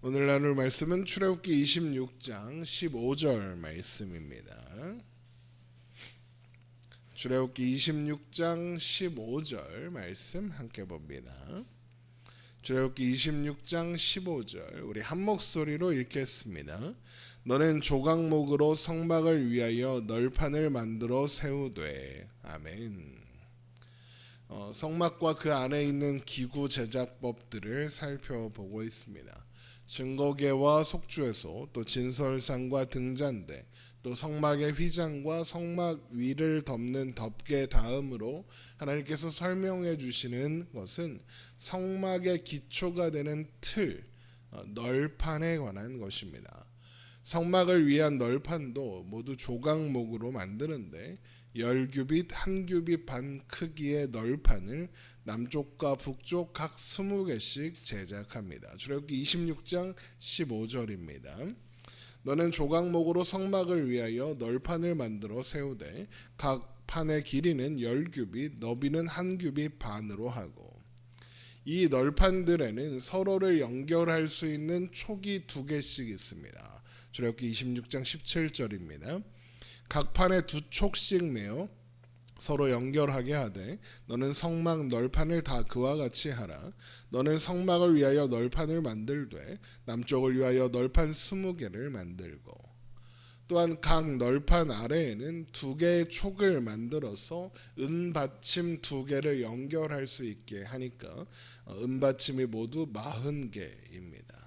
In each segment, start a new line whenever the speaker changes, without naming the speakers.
오늘 나눌 말씀은 출애굽기 26장 15절 말씀입니다. 출애굽기 26장 15절 말씀 함께 봅니다. 출애굽기 26장 15절 우리 한 목소리로 읽겠습니다. 너는 조각목으로 성막을 위하여 널판을 만들어 세우되. 아멘. 성막과 그 안에 있는 기구 제작법들을 살펴보고 있습니다. 증거계와 속주에서 또 진설상과 등잔대, 또 성막의 휘장과 성막 위를 덮는 덮개 다음으로 하나님께서 설명해 주시는 것은 성막의 기초가 되는 틀, 널판에 관한 것입니다. 성막을 위한 널판도 모두 조각목으로 만드는데 10규빗, 1규빗 반 크기의 널판을 남쪽과 북쪽 각 20개씩 제작합니다. 출애굽기 26장 15절입니다. 너는 조각목으로 성막을 위하여 널판을 만들어 세우되 각 판의 길이는 10규빗, 너비는 1규빗 반으로 하고. 이 널판들에는 서로를 연결할 수 있는 촉이 2개씩 있습니다. 출애굽기 26장 17절입니다. 각 판에 2촉씩 내어 서로 연결하게 하되 너는 성막 널판을 다 그와 같이 하라. 너는 성막을 위하여 널판을 만들되 남쪽을 위하여 널판 20개를 만들고. 또한 각 널판 아래에는 2개의 촉을 만들어서 은받침 2개를 연결할 수 있게 하니까 은받침이 모두 40개입니다.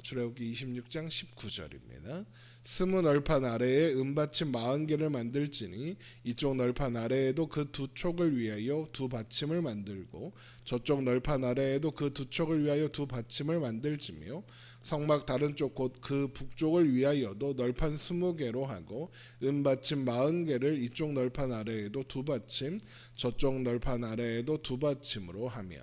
출애굽기 26장 19절입니다. 스무 널판 아래에 은받침 40개를 만들지니 이쪽 널판 아래에도 그 2촉을 위하여 2받침을 만들고 저쪽 널판 아래에도 그 2촉을 위하여 2받침을 만들지며 성막 다른 쪽 곧 그 북쪽을 위하여도 널판 20개로 하고 은받침 40개를 이쪽 널판 아래에도 2받침 저쪽 널판 아래에도 2받침으로 하며.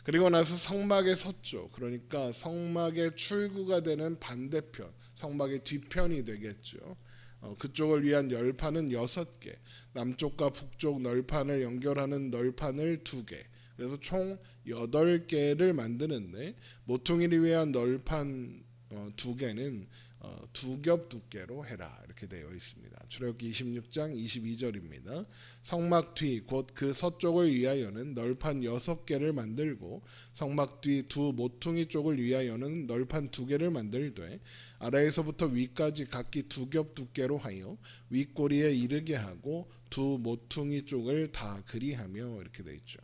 그리고 나서 성막의 서쪽, 그러니까 성막의 출구가 되는 반대편, 성막의 뒤편이 되겠죠. 그쪽을 위한 널판은 6개, 남쪽과 북쪽 널판을 연결하는 널판을 2개, 그래서 총 8개를 만드는데 모퉁이를 위한 널판 2개는 2겹 두께로 해라 이렇게 되어 있습니다. 출애굽기 26장 22절입니다. 성막 뒤 곧 그 서쪽을 위하여는 널판 6개를 만들고 성막 뒤 두 모퉁이 쪽을 위하여는 널판 2개를 만들되 아래에서부터 위까지 각기 2겹 두께로 하여 윗꼬리에 이르게 하고 두 모퉁이 쪽을 다 그리하며 이렇게 되어 있죠.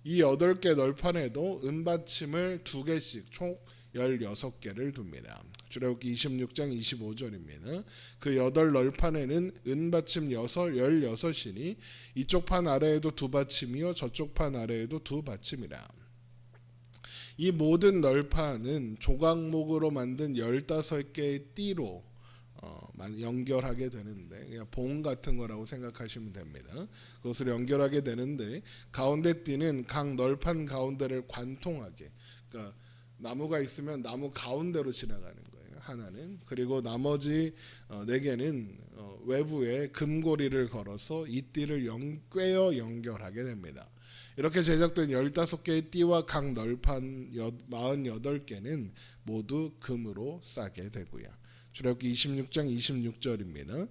이 8개 널판에도 은받침을 2개씩 총 16개를 둡니다. 출애굽기 26장 25절입니다. 그 8널판에는 은받침 16이니 이쪽 판 아래에도 2받침이요 저쪽 판 아래에도 2받침이라. 이 모든 널판은 조각목으로 만든 15개의 띠로 연결하게 되는데 그냥 봉 같은 거라고 생각하시면 됩니다. 그것을 연결하게 되는데 가운데 띠는 각 널판 가운데를 관통하게, 그러니까 나무가 있으면 나무 가운데로 지나가는 거예요. 하나는. 그리고 나머지 4개는 외부에 금고리를 걸어서 이 띠를 꿰어 연결하게 됩니다. 이렇게 제작된 15개의 띠와 각 널판 48개는 모두 금으로 싸게 되고요. 출애굽기 26장 26절입니다.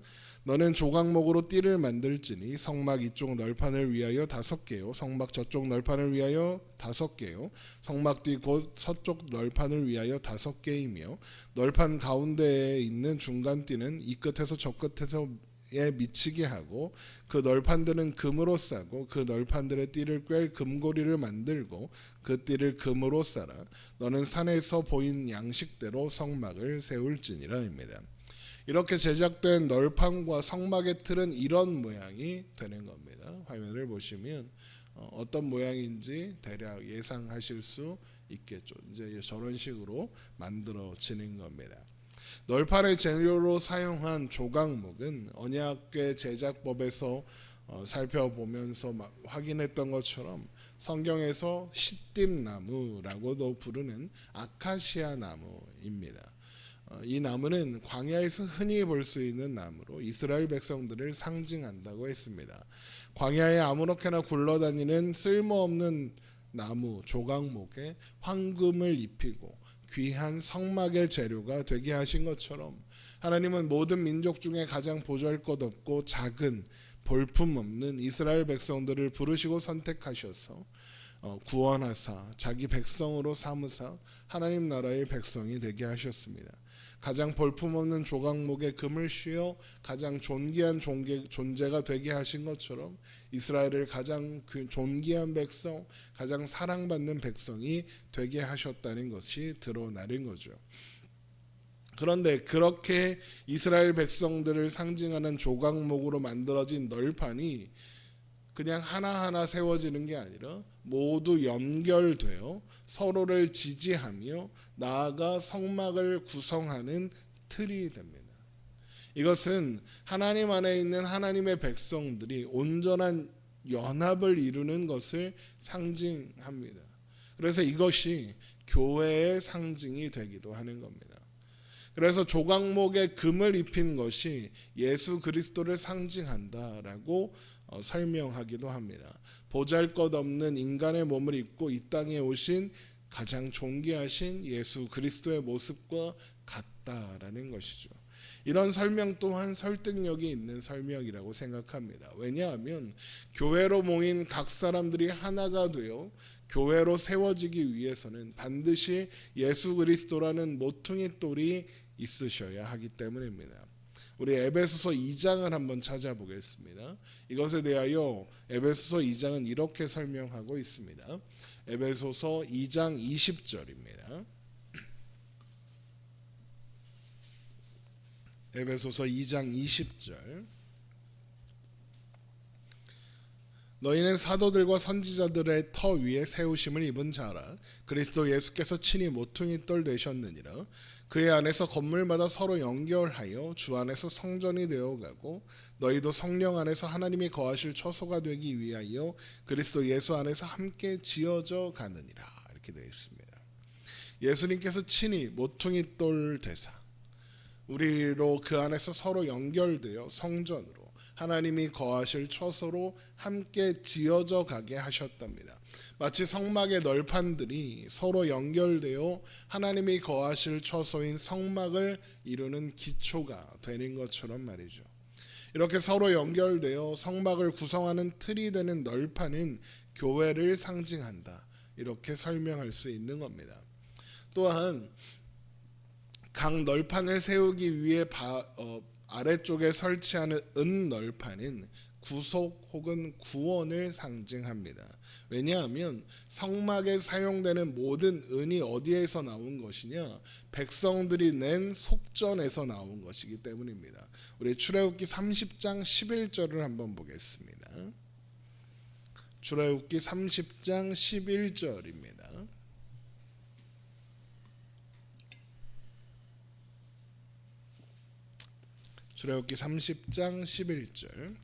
너는 조각목으로 띠를 만들지니 성막 이쪽 널판을 위하여 5개요 성막 저쪽 널판을 위하여 5개요 성막 뒤 곧 서쪽 널판을 위하여 5개이며 널판 가운데에 있는 중간 띠는 이 끝에서 저 끝에서에 미치게 하고 그 널판들은 금으로 싸고 그 널판들의 띠를 꿰 금고리를 만들고 그 띠를 금으로 싸라. 너는 산에서 보인 양식대로 성막을 세울지니라입니다. 이렇게 제작된 널판과 성막의 틀은 이런 모양이 되는 겁니다. 화면을 보시면 어떤 모양인지 대략 예상하실 수 있겠죠. 이제 저런 식으로 만들어지는 겁니다. 널판의 재료로 사용한 조각목은 언약궤 제작법에서 살펴보면서 확인했던 것처럼 성경에서 시띠나무라고도 부르는 아카시아 나무입니다. 이 나무는 광야에서 흔히 볼 수 있는 나무로 이스라엘 백성들을 상징한다고 했습니다. 광야에 아무렇게나 굴러다니는 쓸모없는 나무 조각목에 황금을 입히고 귀한 성막의 재료가 되게 하신 것처럼 하나님은 모든 민족 중에 가장 보잘것없고 작은 볼품없는 이스라엘 백성들을 부르시고 선택하셔서 구원하사 자기 백성으로 삼으사 하나님 나라의 백성이 되게 하셨습니다. 가장 볼품없는 조각목에 금을 씌워 가장 존귀한 존재가 되게 하신 것처럼 이스라엘을 가장 존귀한 백성, 가장 사랑받는 백성이 되게 하셨다는 것이 드러나는 거죠. 그런데 그렇게 이스라엘 백성들을 상징하는 조각목으로 만들어진 널판이 그냥 하나하나 세워지는 게 아니라 모두 연결되어 서로를 지지하며 나아가 성막을 구성하는 틀이 됩니다. 이것은 하나님 안에 있는 하나님의 백성들이 온전한 연합을 이루는 것을 상징합니다. 그래서 이것이 교회의 상징이 되기도 하는 겁니다. 그래서 조각목에 금을 입힌 것이 예수 그리스도를 상징한다라고 설명하기도 합니다. 보잘것없는 인간의 몸을 입고 이 땅에 오신 가장 존귀하신 예수 그리스도의 모습과 같다라는 것이죠. 이런 설명 또한 설득력이 있는 설명이라고 생각합니다. 왜냐하면 교회로 모인 각 사람들이 하나가 되어 교회로 세워지기 위해서는 반드시 예수 그리스도라는 모퉁이 돌이 있으셔야 하기 때문입니다. 우리 에베소서 2장을 한번 찾아보겠습니다. 이것에 대하여 에베소서 2장은 이렇게 설명하고 있습니다. 에베소서 2장 20절입니다. 에베소서 2장 20절. 너희는 사도들과 선지자들의 터 위에 세우심을 입은 자라. 그리스도 예수께서 친히 모퉁이 돌 되셨느니라. 그의 안에서 건물마다 서로 연결하여 주 안에서 성전이 되어가고 너희도 성령 안에서 하나님이 거하실 처소가 되기 위하여 그리스도 예수 안에서 함께 지어져 가느니라. 이렇게 되어 있습니다. 예수님께서 친히 모퉁이 돌 되사 우리로 그 안에서 서로 연결되어 성전으로 하나님이 거하실 처소로 함께 지어져 가게 하셨답니다. 마치 성막의 널판들이 서로 연결되어 하나님이 거하실 처소인 성막을 이루는 기초가 되는 것처럼 말이죠. 이렇게 서로 연결되어 성막을 구성하는 틀이 되는 널판은 교회를 상징한다. 이렇게 설명할 수 있는 겁니다. 또한 각 널판을 세우기 위해 아래쪽에 설치하는 은 널판은 구속 혹은 구원을 상징합니다. 왜냐하면 성막에 사용되는 모든 은이 어디에서 나온 것이냐? 백성들이 낸 속전에서 나온 것이기 때문입니다. 우리 출애굽기 30장 11절을 한번 보겠습니다. 출애굽기 30장 11절입니다. 출애굽기 30장 11절.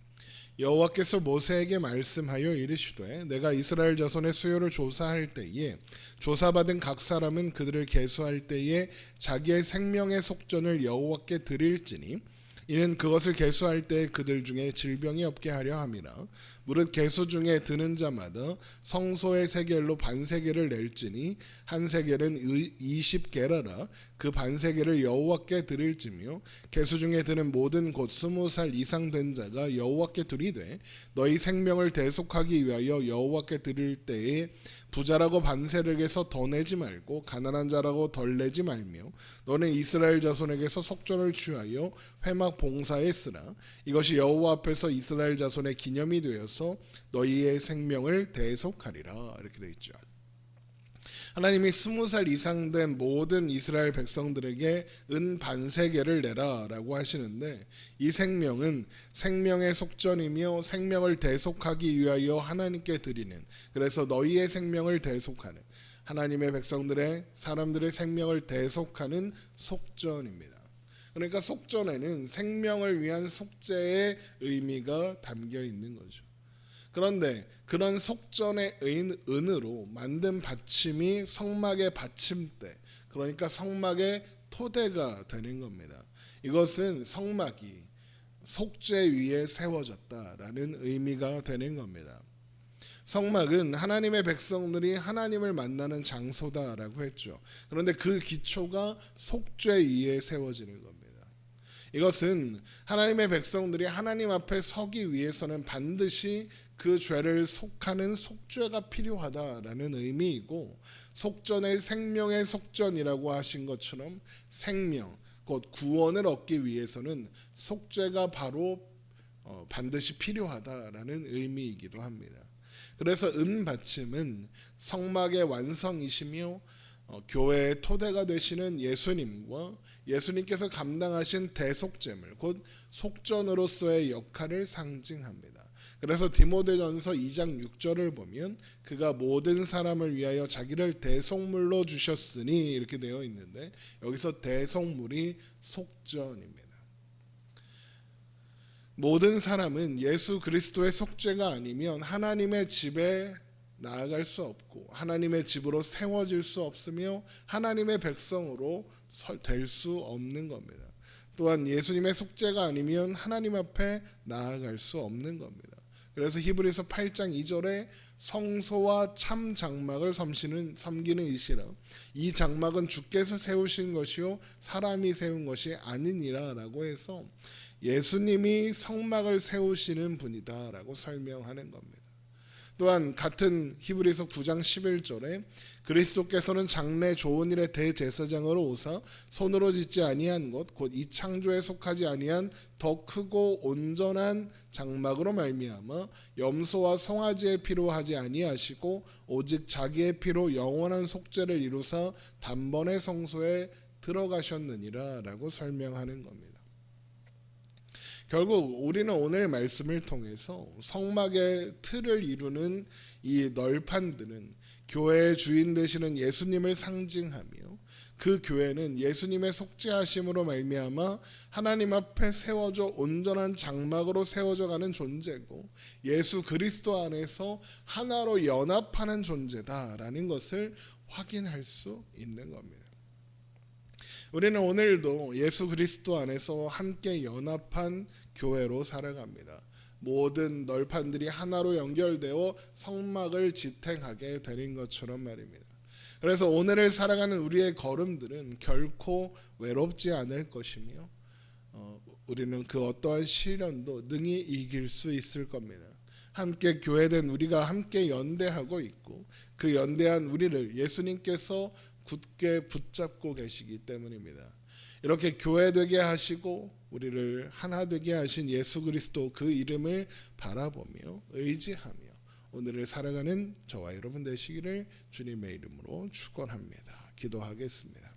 여호와께서 모세에게 말씀하여 이르시되 내가 이스라엘 자손의 수요를 조사할 때에 조사받은 각 사람은 그들을 계수할 때에 자기의 생명의 속전을 여호와께 드릴지니 이는 그것을 계수할 때 그들 중에 질병이 없게 하려 함이라. 무릇 계수 중에 드는 자마다 성소의 세겔로 반세겔을 낼지니 한 세겔은 20게라라. 그 반세겔을 여호와께 드릴지며 계수 중에 드는 모든 곧 20살 이상 된 자가 여호와께 드리되 너희 생명을 대속하기 위하여 여호와께 드릴 때에 부자라고 반세력에서 더 내지 말고 가난한 자라고 덜 내지 말며 너는 이스라엘 자손에게서 속전을 취하여 회막 봉사에 쓰라. 이것이 여호와 앞에서 이스라엘 자손의 기념이 되어서 너희의 생명을 대속하리라. 이렇게 되어 있죠. 하나님이 20살 이상 된 모든 이스라엘 백성들에게 은 반세겔을 내라 라고 하시는데 이 생명은 생명의 속전이며 생명을 대속하기 위하여 하나님께 드리는, 그래서 너희의 생명을 대속하는, 하나님의 백성들의 사람들의 생명을 대속하는 속전입니다. 그러니까 속전에는 생명을 위한 속죄의 의미가 담겨 있는 거죠. 그런데 그런 속전의 은으로 만든 받침이 성막의 받침대, 그러니까 성막의 토대가 되는 겁니다. 이것은 성막이 속죄 위에 세워졌다라는 의미가 되는 겁니다. 성막은 하나님의 백성들이 하나님을 만나는 장소다라고 했죠. 그런데 그 기초가 속죄 위에 세워지는 겁니다. 이것은 하나님의 백성들이 하나님 앞에 서기 위해서는 반드시 그 죄를 속하는 속죄가 필요하다라는 의미이고, 속전을 생명의 속전이라고 하신 것처럼 생명, 곧 구원을 얻기 위해서는 속죄가 바로 반드시 필요하다라는 의미이기도 합니다. 그래서 은받침은 성막의 완성이시며 교회의 토대가 되시는 예수님과 예수님께서 감당하신 대속제물, 곧 속전으로서의 역할을 상징합니다. 그래서 디모데전서 2장 6절을 보면 그가 모든 사람을 위하여 자기를 대속물로 주셨으니 이렇게 되어 있는데, 여기서 대속물이 속전입니다. 모든 사람은 예수 그리스도의 속죄가 아니면 하나님의 집에 나아갈 수 없고 하나님의 집으로 세워질 수 없으며 하나님의 백성으로 될 수 없는 겁니다. 또한 예수님의 속죄가 아니면 하나님 앞에 나아갈 수 없는 겁니다. 그래서 히브리서 8장 2절에 성소와 참 장막을 섬기는 이시라, 이 장막은 주께서 세우신 것이요 사람이 세운 것이 아니니라 라고 해서 예수님이 성막을 세우시는 분이다라고 설명하는 겁니다. 또한 같은 히브리서 9장 11절에 그리스도께서는 장래 좋은 일의 대제사장으로 오사 손으로 짓지 아니한 것 곧 이 창조에 속하지 아니한 더 크고 온전한 장막으로 말미암아 염소와 송아지의 피로 하지 아니하시고 오직 자기의 피로 영원한 속죄를 이루사 단번에 성소에 들어가셨느니라 라고 설명하는 겁니다. 결국 우리는 오늘 말씀을 통해서 성막의 틀을 이루는 이 널판들은 교회의 주인 되시는 예수님을 상징하며, 그 교회는 예수님의 속죄하심으로 말미암아 하나님 앞에 세워져 온전한 장막으로 세워져 가는 존재고, 예수 그리스도 안에서 하나로 연합하는 존재다라는 것을 확인할 수 있는 겁니다. 우리는 오늘도 예수 그리스도 안에서 함께 연합한 교회로 살아갑니다. 모든 널판들이 하나로 연결되어 성막을 지탱하게 되는 것처럼 말입니다. 그래서 오늘을 살아가는 우리의 걸음들은 결코 외롭지 않을 것이며 우리는 그 어떠한 시련도 능히 이길 수 있을 겁니다. 함께 교회된 우리가 함께 연대하고 있고, 그 연대한 우리를 예수님께서 굳게 붙잡고 계시기 때문입니다. 이렇게 교회되게 하시고 우리를 하나 되게 하신 예수 그리스도 그 이름을 바라보며 의지하며 오늘을 살아가는 저와 여러분 되시기를 주님의 이름으로 축원합니다. 기도하겠습니다.